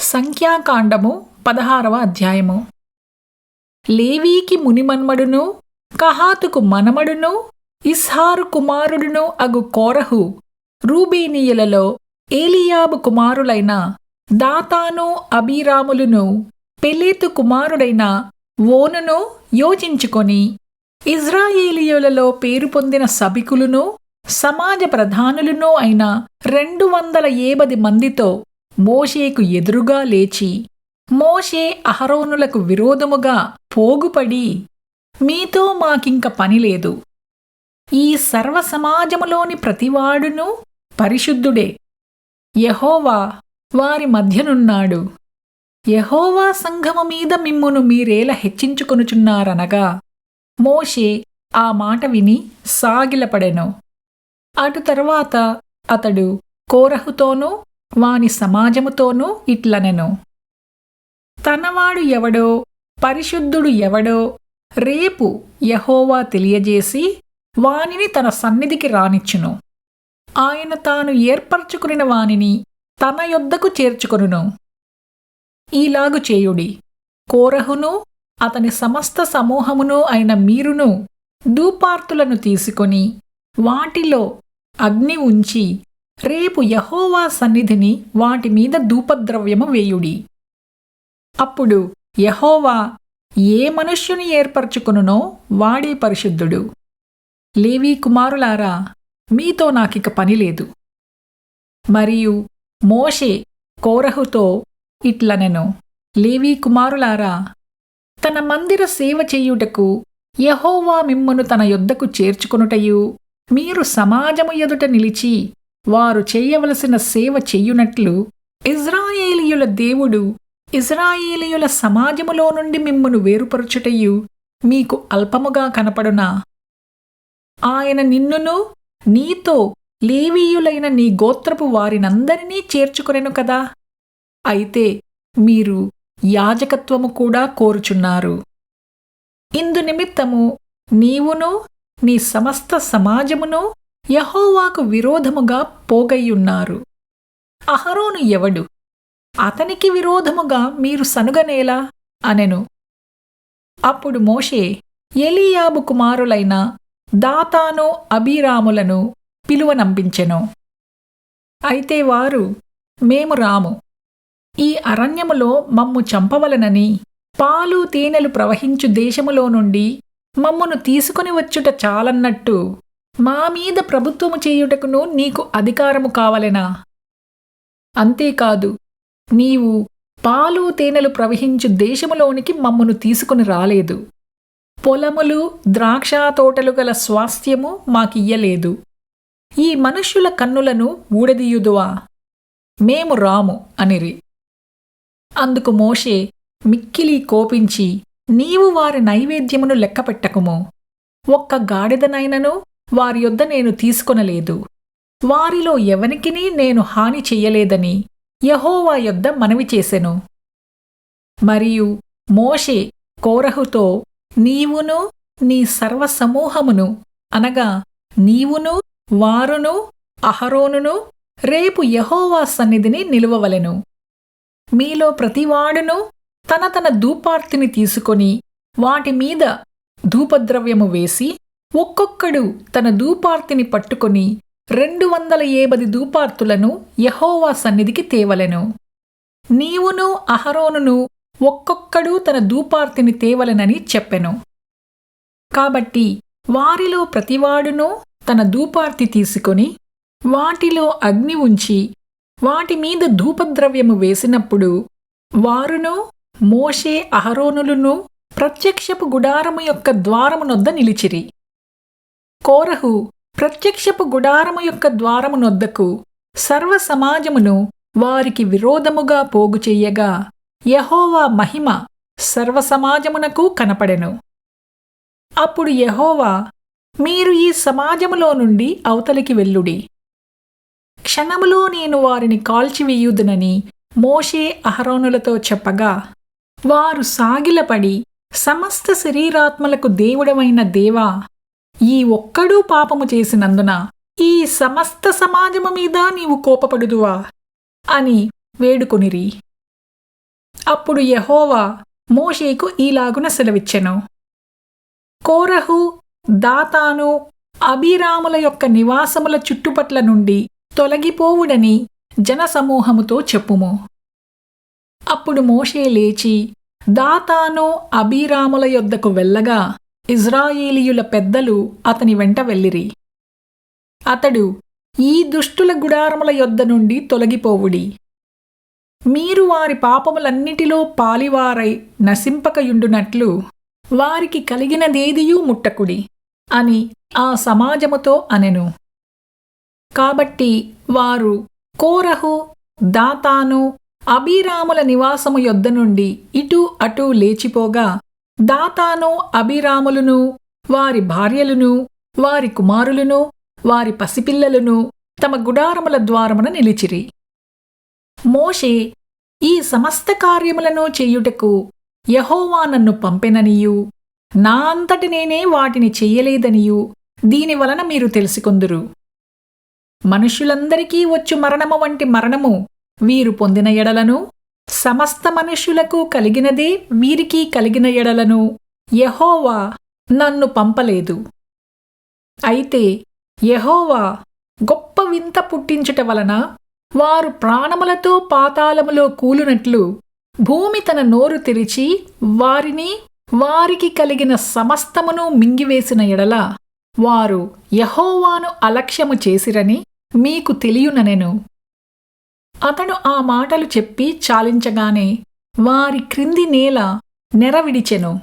సంఖ్యాకాండము 16వ అధ్యాయము. లేవీకి మునిమన్మడును కహాతుకు మనమడును ఇస్హారు కుమారుడును అగు కోరహు రూబేనీయులలో ఏలీయాబు కుమారులైన దాతాను అబీరాములును పెలేతు కుమారుడైన ఓనును యోచించుకొని ఇజ్రాయేలీయులలో పేరు పొందిన సభికులును సమాజ ప్రధానులును అయిన 280 మందితో మోషేకు ఎదురుగా లేచి, మోషే అహరోనులకు విరోధముగా పోగుపడి, మీతో మాకింక పనిలేదు. ఈ సర్వసమాజములోని ప్రతివాడును పరిశుద్ధుడే. యెహోవా వారి మధ్యనున్నాడు. యెహోవా సంఘము మీద మిమ్మును మీరేల హెచ్చించుకొనుచున్నారనగా మోషే ఆ మాట విని సాగిలపడెను. అటు తరువాత అతడు కోరహుతోనూ వాని సమాజముతోనూ ఇట్లనెను: తనవాడు ఎవడో పరిశుద్ధుడు ఎవడో రేపు యెహోవా తెలియజేసి వానిని తన సన్నిధికి రానిచ్చును. ఆయన తాను ఏర్పరచుకునిన వానిని తన యొద్దకు చేర్చుకొనును. ఈలాగు చేయుడి. కోరహును అతని సమస్త సమూహమును అయిన మీరును ధూపార్తులను తీసుకొని వాటిలో అగ్ని ఉంచి రేపు యెహోవా సన్నిధిని వాటి మీద ధూపద్రవ్యము వేయుడి. అప్పుడు యెహోవా ఏ మనుష్యుని ఏర్పరచుకొనునో వాడే పరిశుద్ధుడు. లేవీ కుమారులారా, మీతో నాకిక పనిలేదు. మరియు మోషే కోరహుతో ఇట్లనెను: లేవీ కుమారులారా, తన మందిర సేవ చేయుటకు యెహోవా మిమ్మును తన యొద్దకు చేర్చుకొనుటయు, మీరు సమాజము ఎదుట నిలిచి వారు చేయవలసిన సేవ చెయ్యునట్లు ఇజ్రాయేలీయుల దేవుడు ఇజ్రాయేలీయుల సమాజములో నుండి మిమ్మును వేరుపరచుటయు మీకు అల్పముగా కనపడునా? ఆయన నిన్నును నీతో లేవీయులైన నీ గోత్రపు వారినందరినీ చేర్చుకొనెను కదా. అయితే మీరు యాజకత్వము కూడా కోరుచున్నారు. ఇందు నిమిత్తము నీవును నీ సమస్త సమాజమును యెహోవాకు విరోధముగా పోగయ్యున్నారు. అహరోను ఎవడు? అతనికి విరోధముగా మీరు సనుగనేలా అనెను. అప్పుడు మోషే ఎలీయాబు కుమారులైన దాతాను అబీరాములను పిలువనంపించెను. అయితే వారు, మేము రాము. ఈ అరణ్యములో మమ్ము చంపవలనని పాలు తేనెలు ప్రవహించు దేశములో నుండి మమ్మును తీసుకుని వచ్చుట చాలన్నట్టు మా మీద ప్రభుత్వము చేయుటకును నీకు అధికారము కావలెనా? అంతేకాదు, నీవు పాలు తేనెలు ప్రవహించు దేశములోనికి మమ్మును తీసుకుని రాలేదు. పొలములు ద్రాక్షా తోటలు గల స్వాస్థ్యము మాకియ్యలేదు. ఈ మనుష్యుల కన్నులను ఊడదీయుదువా? మేము రాము అనిరి. అందుకు మోషే మిక్కిలి కోపించి, నీవు వారి నైవేద్యమును లెక్కపెట్టకుము. ఒక్క గాడిదనైనను వారి యొద్ద నేను తీసుకొనలేదు. వారిలో ఎవనికినీ నేను హాని చెయ్యలేదని యెహోవా యొద్ద మనవి చేసెను. మరియు మోషే కోరహుతో, నీవును నీ సర్వసమూహమును అనగా నీవును వారును అహరోనును రేపు యెహోవా సన్నిధిని నిలువవలెను. మీలో ప్రతివాడును తన తన ధూపార్తిని తీసుకొని వాటి మీద ధూపద్రవ్యము వేసి ఒక్కొక్కడు తన ధూపార్తిని పట్టుకొని 280 ధూపార్తులను యెహోవా సన్నిధికి తేవలెను. నీవును అహరోనును ఒక్కొక్కడు తన ధూపార్తిని తేవలెనని చెప్పెను. కాబట్టి వారిలో ప్రతివాడును తన ధూపార్తి తీసుకొని వాటిలో అగ్ని ఉంచి వాటి మీద ధూపద్రవ్యము వేసినప్పుడు వారును మోషే అహరోనులును ప్రత్యక్షపు గుడారము యొక్క ద్వారమునొద్ద నిలిచిరి. కోరహు ప్రత్యక్షపు గుడారము యొక్క ద్వారమునొద్దకు సర్వసమాజమును వారికి విరోధముగా పోగు చెయ్యగా యెహోవా మహిమ సర్వసమాజమునకు కనపడెను. అప్పుడు యెహోవా, మీరు ఈ సమాజములో నుండి అవతలికి వెళ్ళుడి. క్షణములో నేను వారిని కాల్చివేయుదునని మోషే అహరోనులతో చెప్పగా, వారు సాగిలపడి, సమస్త శరీరాత్మలకు దేవుడవైన దేవా, ఈ ఒక్కడూ పాపము చేసినందున ఈ సమస్త సమాజము మీద నీవు కోపపడుదువా అని వేడుకొనిరి. అప్పుడు యెహోవా మోషేకు ఈలాగున సెలవిచ్చెను. కోరహు, దాతాను, అబీరాముల యొక్క నివాసముల చుట్టుపట్ల నుండి తొలగిపోవుడని జనసమూహముతో చెప్పుము. అప్పుడు మోషే లేచి దాతాను, అబీరాముల యొద్దకు వెళ్ళగా ఇజ్రాయేలీయుల పెద్దలు అతని వెంట వెళ్ళిరి. అతడు, ఈ దుష్టుల గుడారముల యొద్ద నుండి తొలగిపోవుడి. మీరు వారి పాపములన్నిటిలో పాలివారై నశింపకయుండునట్లు వారికి కలిగినదేదియూ ముట్టకుడి అని ఆ సమాజముతో అనెను. కాబట్టి వారు కోరహు, దాతాను, అబీరాముల నివాసము యొద్ద నుండి ఇటూ అటూ లేచిపోగా దాతాను, అబీరాములును, వారి భార్యలును, వారి కుమారులును, వారి పసిపిల్లలును తమ గుడారముల ద్వారమున నిలిచిరి. మోషే, ఈ సమస్త కార్యములను చెయ్యుటకు యెహోవా నన్ను పంపెననియూ, నా అంతటి నేనే వాటిని చెయ్యలేదనియూ దీనివలన మీరు తెలుసుకొందురు. మనుష్యులందరికీ వచ్చు మరణము వంటి మరణము వీరు పొందిన ఎడలను, సమస్త మనుష్యులకు కలిగినదే వీరికి కలిగిన ఎడలను యెహోవా నన్ను పంపలేదు. అయితే యెహోవా గొప్ప వింత పుట్టించుట వలన వారు ప్రాణములతో పాతాళములో కూలునట్లు భూమి తన నోరు తెరిచి వారిని, వారికి కలిగిన సమస్తమును మింగివేసిన ఎడల వారు యెహోవాను అలక్ష్యము చేసిరని మీకు తెలియుననెను. అతడు ఆ మాటలు చెప్పి చాలించగానే వారి క్రింది నేల నెరవిడిచెను.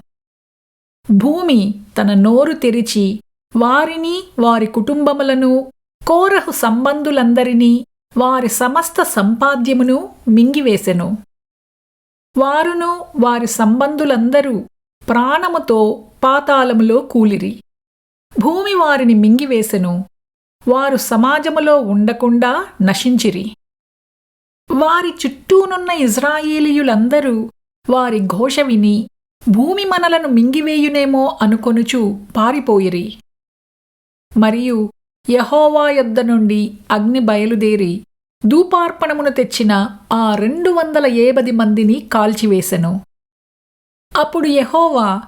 భూమి తన నోరు తెరిచి వారిని, వారి కుటుంబములను, కోరహు సంబంధులందరినీ, వారి సమస్త సంపాద్యమును మింగివేసెను. వారును వారి సంబంధులందరూ ప్రాణముతో పాతాళములో కూలిరి. భూమి వారిని మింగివేసెను. వారు సమాజములో ఉండకుండా నశించిరి. వారి చుట్టూనున్న ఇజ్రాయేలీయులందరూ వారి ఘోష విని భూమి మనలను మింగివేయునేమో అనుకొనుచు పారిపోయిరి. మరియు యెహోవా యొద్ద నుండి అగ్ని బయలుదేరి ధూపార్పణమును తెచ్చిన ఆ 280 మందిని కాల్చివేసెను. అప్పుడు యెహోవా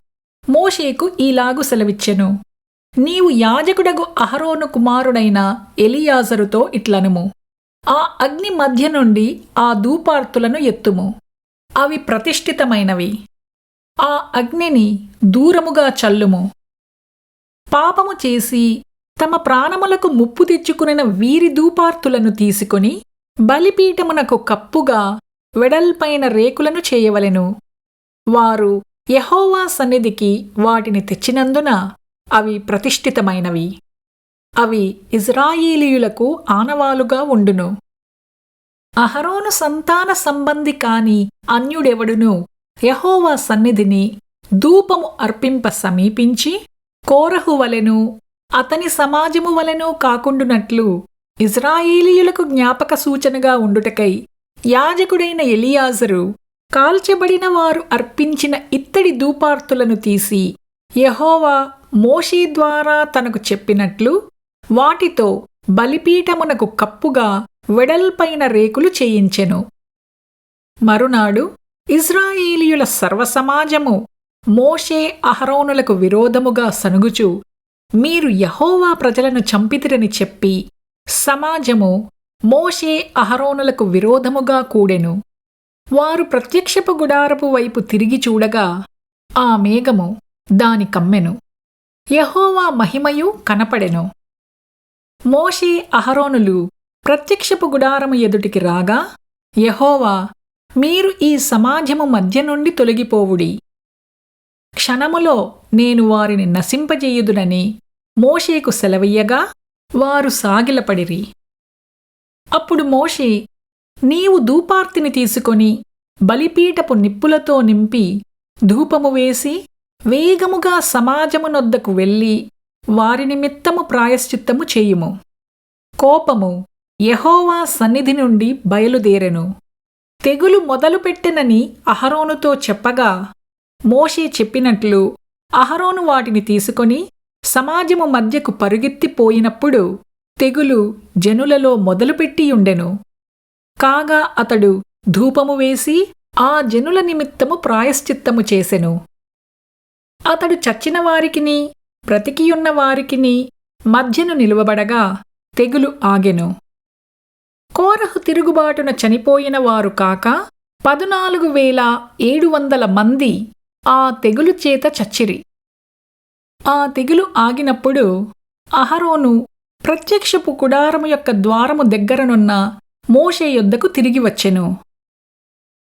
మోషేకు ఈలాగు సెలవిచ్చెను. నీవు యాజకుడగు అహరోను కుమారుడైన ఎలియాజరుతో ఇట్లనుము. ఆ అగ్ని మధ్య నుండి ఆ ధూపార్తులను ఎత్తుము. అవి ప్రతిష్ఠితమైనవి. ఆ అగ్నిని దూరముగా చల్లుము. పాపము చేసి తమ ప్రాణములకు ముప్పు తెచ్చుకునిన వీరి ధూపార్తులను తీసుకొని బలిపీఠమునకు కప్పుగా వెడల్పైన రేకులను చేయవలెను. వారు యెహోవా సన్నిధికి వాటిని తెచ్చినందున అవి ప్రతిష్ఠితమైనవి. అవి ఇజ్రాయేలీయులకు ఆనవాలుగా ఉండును. అహరోను సంతాన సంబంధి కాని అన్యుడెవడును యెహోవా సన్నిధిని ధూపము అర్పింప సమీపించి కోరహు వలెను అతని సమాజము వలెను కాకుండునట్లు ఇజ్రాయేలీయులకు జ్ఞాపక సూచనగా ఉండుటకై యాజకుడైన ఎలియాజరు కాల్చబడిన వారు అర్పించిన ఇత్తడి ధూపార్తులను తీసి యెహోవా మోషే ద్వారా తనకు చెప్పినట్లు వాటితో బలిపీఠమునకు కప్పుగా వెడల్పైన రేకులు చేయించెను. మరునాడు ఇజ్రాయేలీయుల సర్వసమాజము మోషే అహరోనులకు విరోధముగా సనుగుచు మీరు యెహోవా ప్రజలను చంపితిరని చెప్పి సమాజము మోషే అహరోనులకు విరోధముగా కూడెను. వారు ప్రత్యక్షపు గుడారపు వైపు తిరిగి చూడగా ఆ మేఘము దాని కమ్మెను. యెహోవా మహిమయు కనపడెను. మోషే అహరోనులు ప్రత్యక్షపు గుడారము ఎదుటికి రాగా యెహోవా మీరు ఈ సమాజము మధ్య నుండి తొలగిపోవుడి. క్షణములో నేను వారిని నశింపజేయుదునని మోషేకు సెలవీయగా వారు సాగిలపడిరి. అప్పుడు మోషే నీవు ధూపార్తిని తీసుకొని బలిపీఠపు నిప్పులతో నింపి ధూపము వేసి వేగముగా సమాజమునొద్దకు వెళ్ళి వారి నిమిత్తము ప్రాయశ్చిత్తము చేయుము. కోపము యెహోవా సన్నిధి నుండి బయలుదేరెను. తెగులు మొదలుపెట్టెనని అహరోనుతో చెప్పగా మోషే చెప్పినట్లు అహరోను వాటిని తీసుకొని సమాజము మధ్యకు పరుగెత్తిపోయినప్పుడు తెగులు జనులలో మొదలుపెట్టియుండెను. కాగా అతడు ధూపము వేసి ఆ జనుల నిమిత్తము ప్రాయశ్చిత్తము చేసెను. అతడు చచ్చిన వారికిని బ్రతికియున్న వారికిని మధ్యను నిలువబడగా తెగులు ఆగెను. కోరహు తిరుగుబాటున చనిపోయిన వారు కాక 14,700 మంది ఆ తెగులు చేత చచ్చిరి. ఆ తెగులు ఆగినప్పుడు అహరోను ప్రత్యక్షపు గుడారము యొక్క ద్వారము దగ్గరనున్న మోషే యొద్దకు తిరిగి వచ్చెను.